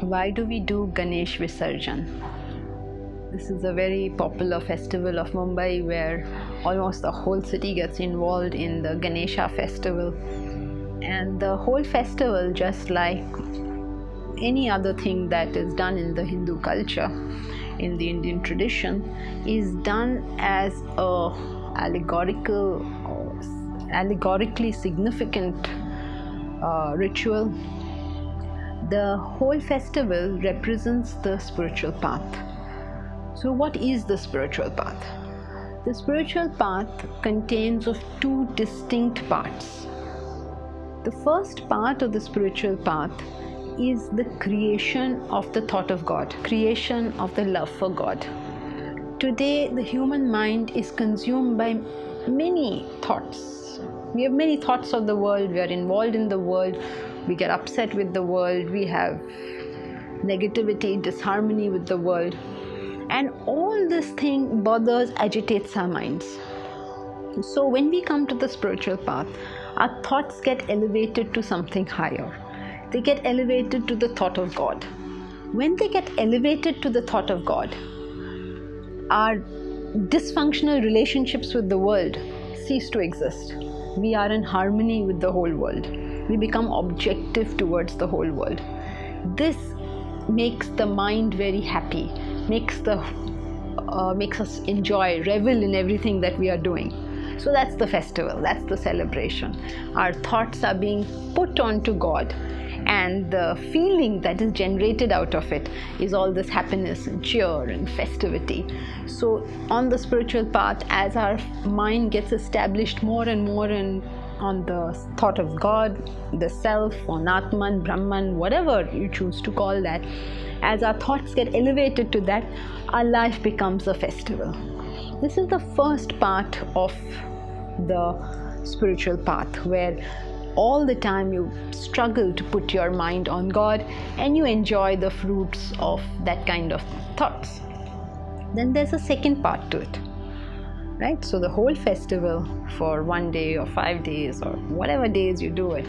Why do we do Ganesh Visarjan? This is a very popular festival of Mumbai where almost the whole city gets involved in the Ganesha festival. And the whole festival, just like any other thing that is done in the Hindu culture, in the Indian tradition, is done as a allegorically significant ritual. The whole festival represents the spiritual path. So what is the spiritual path? The spiritual path contains of two distinct parts. The first part of the spiritual path is the creation of the thought of God, creation of the love for God. Today, the human mind is consumed by many thoughts. We have many thoughts of the world, we are involved in the world, we get upset with the world, we have negativity, disharmony with the world. And all this thing bothers, agitates our minds. So when we come to the spiritual path, our thoughts get elevated to something higher. They get elevated to the thought of God. When they get elevated to the thought of God, our dysfunctional relationships with the world cease to exist. We are in harmony with the whole world. We become objective towards the whole world. This makes the mind very happy, makes us enjoy, revel in everything that we are doing. So that's the festival, that's the celebration. Our thoughts are being put onto God, and the feeling that is generated out of it is all this happiness and cheer and festivity. So on the spiritual path, as our mind gets established more and more on the thought of God, the self, or Atman, Brahman, whatever you choose to call that, as our thoughts get elevated to that, our life becomes a festival. This is the first part of the spiritual path, where all the time you struggle to put your mind on God and you enjoy the fruits of that kind of thoughts. Then there's a second part to it, right? So the whole festival, for 1 day or 5 days or whatever days you do it,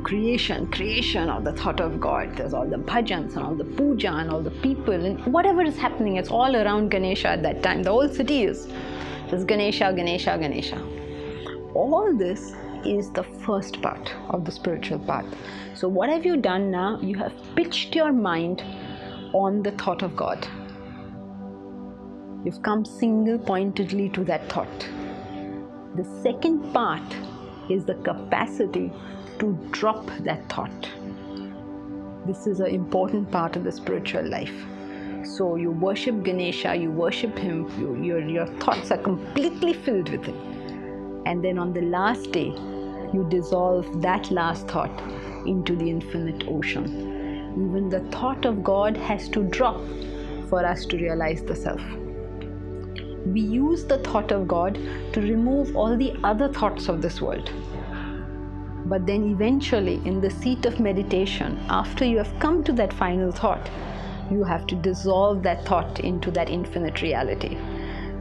creation of the thought of God. There's all the bhajans and all the puja and all the people and whatever is happening, it's all around Ganesha at that time. The whole city is just Ganesha, Ganesha, Ganesha. All this is the first part of the spiritual path. So what have you done now? You have pitched your mind on the thought of God. You've come single-pointedly to that thought. The second part is the capacity to drop that thought. This is an important part of the spiritual life. So you worship Ganesha, you worship him, your thoughts are completely filled with him. And then on the last day, you dissolve that last thought into the infinite ocean. Even the thought of God has to drop for us to realize the self. We use the thought of God to remove all the other thoughts of this world. But then eventually, in the seat of meditation, after you have come to that final thought, you have to dissolve that thought into that infinite reality.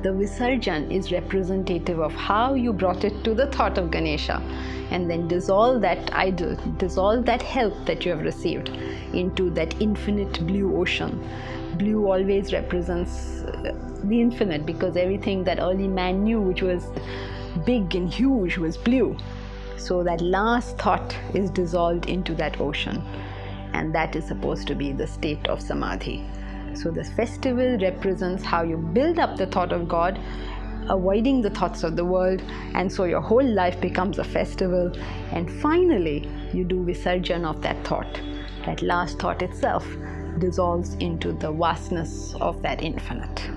The Visarjan is representative of how you brought it to the thought of Ganesha, and then dissolve that idol, dissolve that help that you have received into that infinite blue ocean. Blue always represents the infinite, because everything that early man knew which was big and huge was blue. So that last thought is dissolved into that ocean, and that is supposed to be the state of samadhi. So this festival represents how you build up the thought of God, avoiding the thoughts of the world, and so your whole life becomes a festival. And finally, you do Visarjan of that thought. That last thought itself dissolves into the vastness of that infinite.